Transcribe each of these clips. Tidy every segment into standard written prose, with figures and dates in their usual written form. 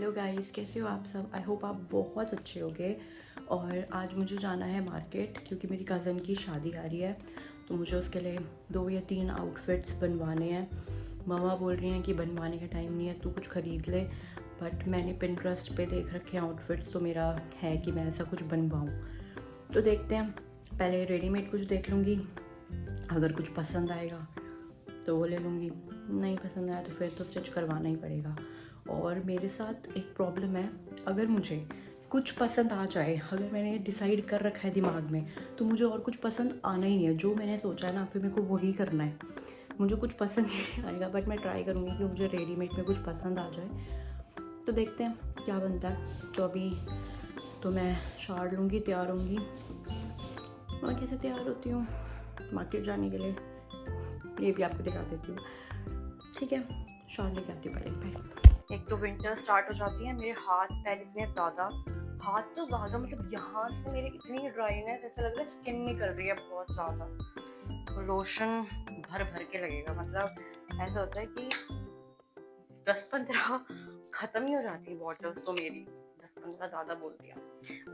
Hello guys, कैसे हो आप सब। आई होप आप बहुत अच्छे होगे। और आज मुझे जाना है मार्केट क्योंकि मेरी कज़न की शादी आ रही है, तो मुझे उसके लिए 2 या 3 आउटफिट्स बनवाने हैं। मम्मा बोल रही हैं कि बनवाने का टाइम नहीं है, तू कुछ ख़रीद ले। बट मैंने पिंटरेस्ट पे देख रखे हैं आउटफिट्स, तो मेरा है कि मैं ऐसा कुछ बनवाऊँ। तो देखते हैं, पहले रेडीमेड कुछ देख लूँगी, अगर कुछ पसंद आएगा तो वो ले लूँगी, नहीं पसंद आया तो फिर तो स्टिच करवाना ही पड़ेगा। और मेरे साथ एक प्रॉब्लम है, अगर मुझे कुछ पसंद आ जाए, अगर मैंने डिसाइड कर रखा है दिमाग में, तो मुझे और कुछ पसंद आना ही नहीं है। जो मैंने सोचा है ना, फिर मेरे को वही करना है। मुझे कुछ पसंद नहीं आएगा, बट मैं ट्राई करूँगी कि मुझे रेडीमेड में कुछ पसंद आ जाए। तो देखते हैं क्या बनता है। तो अभी तो मैं शार्ट लूँगी, तैयार होंगी। मैं कैसे तैयार होती हूँ मार्केट जाने के लिए, ये भी आपको दिखा देती हूँ। ठीक है, शॉल लेके आती हूँ पहले। एक तो विंटर स्टार्ट हो जाती है, मेरे हाथ पैर इतने ज़्यादा, हाथ तो ज़्यादा मतलब यहाँ से मेरी इतनी ड्राइनेस, ऐसा लग रहा है स्किन निकल रही है बहुत ज़्यादा। तो लोशन भर भर के लगेगा, मतलब ऐसा होता है कि 10-15 ख़त्म ही हो जाती है बॉटल्स तो मेरी। 10-15 ज़्यादा बोल दिया,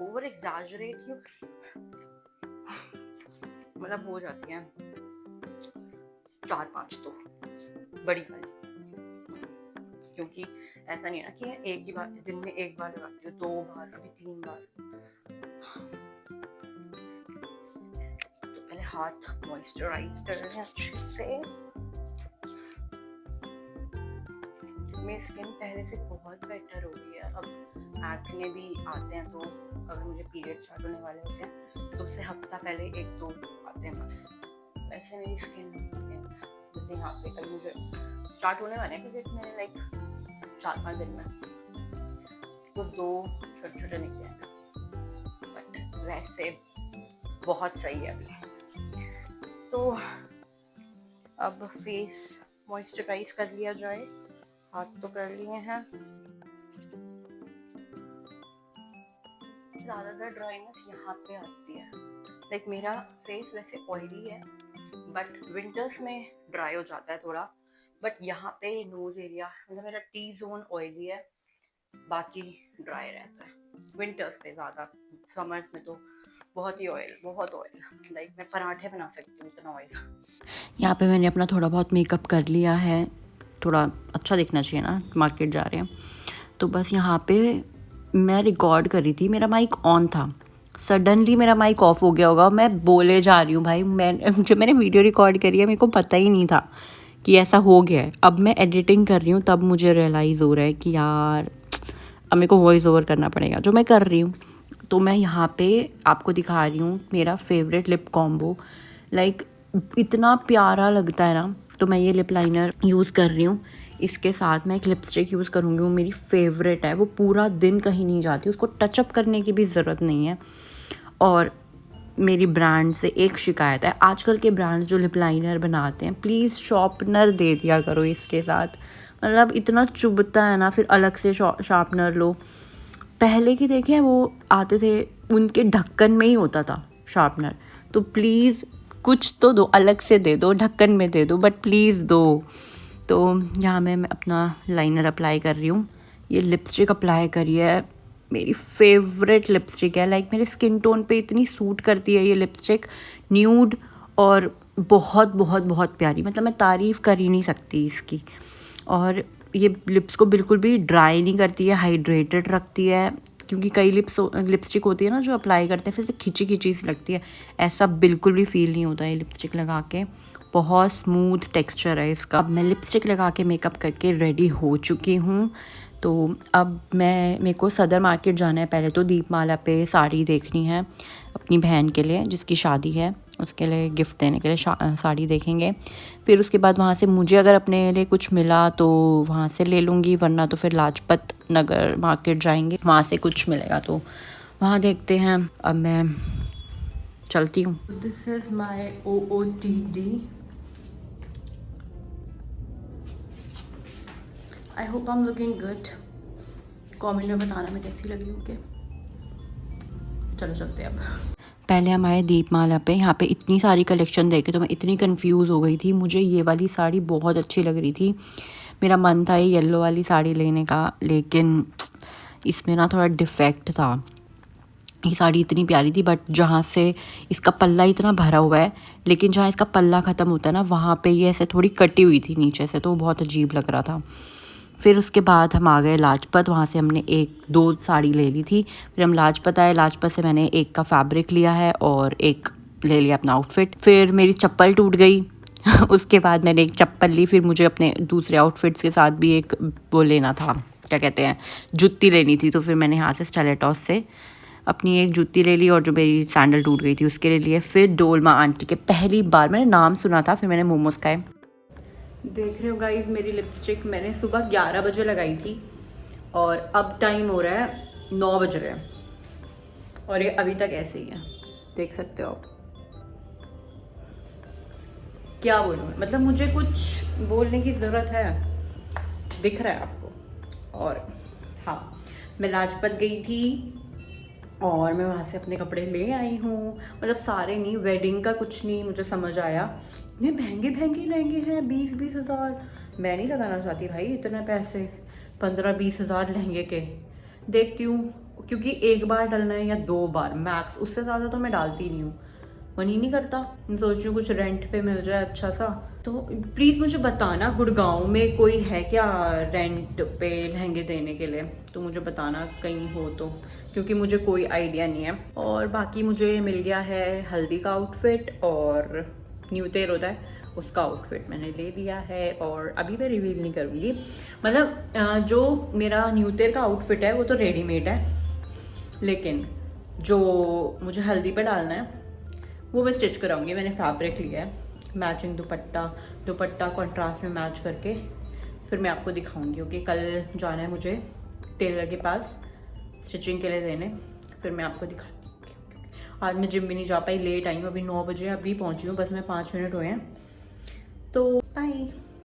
ओवर एग्जैजरेट क्यों, मतलब हो जाती है 4-5 तो बड़ी वाली। क्योंकि ऐसा नहीं है ना कि एक ही बार दिन में एक बार लगाती हूँ, 2 बार कभी 3 बार। तो पहले हाथ मॉइस्चराइज कर रहे हैं अच्छे से। मेरी स्किन पहले से बहुत बेटर हो गई है। अब एक्ने भी आते हैं, तो अगर मुझे पीरियड स्टार्ट होने वाले होते हैं तो उससे हफ्ता पहले 1-2 आते हैं बस। वैसे मेरी स्किन जैसे यहाँ पे कल मुझे स्टार्ट होने वाले हैं क्योंकि मैंने लाइक 4-5 दिन में तो 2 छोटे निकले हैं, बट वैसे बहुत सही है अभी। तो अब फेस मॉइस्चराइज कर लिया जाए, हाथ तो कर लिए हैं। ज़्यादातर ड्राइनेस यहाँ पे आती है, लाइक मेरा फेस वैसे ऑयली है बट विंटर्स में ड्राई हो जाता है थोड़ा। बट यहाँ पे नोज एरिया मतलब मेरा टी जोन ऑयली है, बाकी ड्राई रहता है विंटर्स पे ज़्यादा। समर्स में तो बहुत ही ऑयल, बहुत ऑयल, लाइक मैं पराठे बना सकती हूँ इतना ऑयल। यहाँ पे मैंने अपना थोड़ा बहुत मेकअप कर लिया है, थोड़ा अच्छा दिखना चाहिए ना, मार्केट जा रहे हैं। तो बस यहाँ पे मैं रिकॉर्ड कर रही थी, मेरा माइक ऑन था, सडनली मेरा माइक ऑफ हो गया होगा। मैं बोले जा रही हूँ भाई, जब मैंने वीडियो रिकॉर्ड करी है मेरे को पता ही नहीं था कि ऐसा हो गया है। अब मैं एडिटिंग कर रही हूँ तब मुझे रियलाइज़ हो रहा है कि यार अब मेरे को वॉइस ओवर करना पड़ेगा, जो मैं कर रही हूँ। तो मैं यहाँ पे आपको दिखा रही हूँ मेरा फेवरेट लिप कॉम्बो, लाइक इतना प्यारा लगता है ना। तो मैं ये लिप लाइनर यूज़ कर रही हूँ, इसके साथ मैं एक लिपस्टिक यूज़ करूँगी, वो मेरी फेवरेट है, वो पूरा दिन कहीं नहीं जाती, उसको टचअप करने की भी ज़रूरत नहीं है। और मेरी ब्रांड से एक शिकायत है, आजकल के ब्रांड्स जो लिप लाइनर बनाते हैं प्लीज़ शॉर्पनर दे दिया करो इसके साथ, मतलब इतना चुभता है ना, फिर अलग से शार्पनर लो। पहले की देखें वो आते थे, उनके ढक्कन में ही होता था शार्पनर, तो प्लीज़ कुछ तो दो, अलग से दे दो, ढक्कन में दे दो, बट प्लीज़ दो। तो यहाँ मैं अपना लाइनर अप्लाई कर रही हूँ। ये लिपस्टिक अप्लाई करी है, मेरी फेवरेट लिपस्टिक है, लाइक मेरे स्किन टोन पे इतनी सूट करती है ये लिपस्टिक, न्यूड और बहुत बहुत बहुत प्यारी, मतलब मैं तारीफ़ कर ही नहीं सकती इसकी। और ये लिप्स को बिल्कुल भी ड्राई नहीं करती है, हाइड्रेटेड रखती है, क्योंकि कई लिपस्टिक होती है ना जो अप्लाई करते हैं फिर से खिंची खिंची सी लगती है, ऐसा बिल्कुल भी फील नहीं होता है लिपस्टिक लगा के, बहुत स्मूथ टेक्सचर है इसका। अब मैं लिपस्टिक लगा के मेकअप करके रेडी हो चुकी हूँ। तो अब मेरे को सदर मार्केट जाना है, पहले तो दीपमाला पे साड़ी देखनी है अपनी बहन के लिए जिसकी शादी है, उसके लिए गिफ्ट देने के लिए साड़ी देखेंगे। फिर उसके बाद वहाँ से मुझे अगर अपने लिए कुछ मिला तो वहाँ से ले लूँगी, वरना तो फिर लाजपत नगर मार्केट जाएंगे, वहाँ से कुछ मिलेगा तो वहाँ देखते हैं। अब मैं चलती हूँ। This is my OOTD। I hope I am looking good. Comment में बताना मैं कैसी लगी हूँ। कि चलो चलते हैं अब। पहले हम आए दीपमाला पे, यहाँ पे इतनी सारी कलेक्शन देखे तो मैं इतनी कंफ्यूज हो गई थी। मुझे ये वाली साड़ी बहुत अच्छी लग रही थी, मेरा मन था ये येलो वाली साड़ी लेने का, लेकिन इसमें ना थोड़ा डिफेक्ट था। ये साड़ी इतनी प्यारी थी बट जहाँ से इसका पल्ला इतना भरा हुआ है, लेकिन जहाँ इसका पल्ला ख़त्म होता है ना वहाँ पे ये ऐसे थोड़ी कटी हुई थी नीचे से, तो वो बहुत अजीब लग रहा था। फिर उसके बाद हम आ गए लाजपत, वहाँ से हमने 1-2 साड़ी ले ली थी। फिर हम लाजपत आए, लाजपत से मैंने एक का फैब्रिक लिया है और एक ले लिया अपना आउटफिट। फिर मेरी चप्पल टूट गई उसके बाद मैंने एक चप्पल ली। फिर मुझे अपने दूसरे आउटफिट्स के साथ भी एक वो लेना था, क्या कहते हैं, जुत्ती लेनी थी। तो फिर मैंने यहाँ से स्टाइलेटॉस से अपनी एक जूती ले ली और जो मेरी सैंडल टूट गई थी उसके ले लिए। फिर डोलमा आंटी के पहली बार मैंने नाम सुना था, फिर मैंने मोमोज खाए। देख रहे हो गाइस मेरी लिपस्टिक मैंने सुबह 11 बजे लगाई थी और अब टाइम हो रहा है 9 बज रहे हैं और ये अभी तक ऐसे ही है, देख सकते हो आप। क्या बोलूँ, मतलब मुझे कुछ बोलने की ज़रूरत है, दिख रहा है आपको। और हाँ, मैं लाजपत गई थी और मैं वहाँ से अपने कपड़े ले आई हूँ, मतलब सारे नहीं, वेडिंग का कुछ नहीं मुझे समझ आया। इतने महंगे महंगे लहंगे हैं, 20-20 हज़ार। मैं नहीं लगाना चाहती भाई इतने पैसे 15-20 हज़ार लहंगे के। देखती हूँ, क्योंकि एक बार डलना है या 2 बार मैक्स, उससे ज़्यादा तो मैं डालती नहीं हूँ, मन ही नहीं करता। मैं सोच रही हूँ कुछ रेंट पे मिल जाए अच्छा सा। तो प्लीज़ मुझे बताना गुड़गांव में कोई है क्या रेंट पे लहंगे देने के लिए, तो मुझे बताना कहीं हो तो, क्योंकि मुझे कोई आइडिया नहीं है। और बाकी मुझे मिल गया है हल्दी का आउटफिट और न्यू ईयर होता है उसका आउटफिट मैंने ले लिया है। और अभी मैं रिवील नहीं करूँगी, मतलब जो मेरा न्यू ईयर का आउटफिट है वो तो रेडीमेड है, लेकिन जो मुझे हल्दी पे डालना है वो मैं स्टिच कराऊंगी। मैंने फैब्रिक लिया है, मैचिंग दुपट्टा कॉन्ट्रास्ट में मैच करके फिर मैं आपको दिखाऊंगी। ओके, कल जाना है मुझे टेलर के पास स्टिचिंग के लिए देने, फिर मैं आपको दिखाऊंगी। आज मैं जिम भी नहीं जा पाई, लेट आई हूँ, अभी 9 बजे अभी पहुँची हूँ, बस मैं 5 मिनट हुए हैं। तो बाय।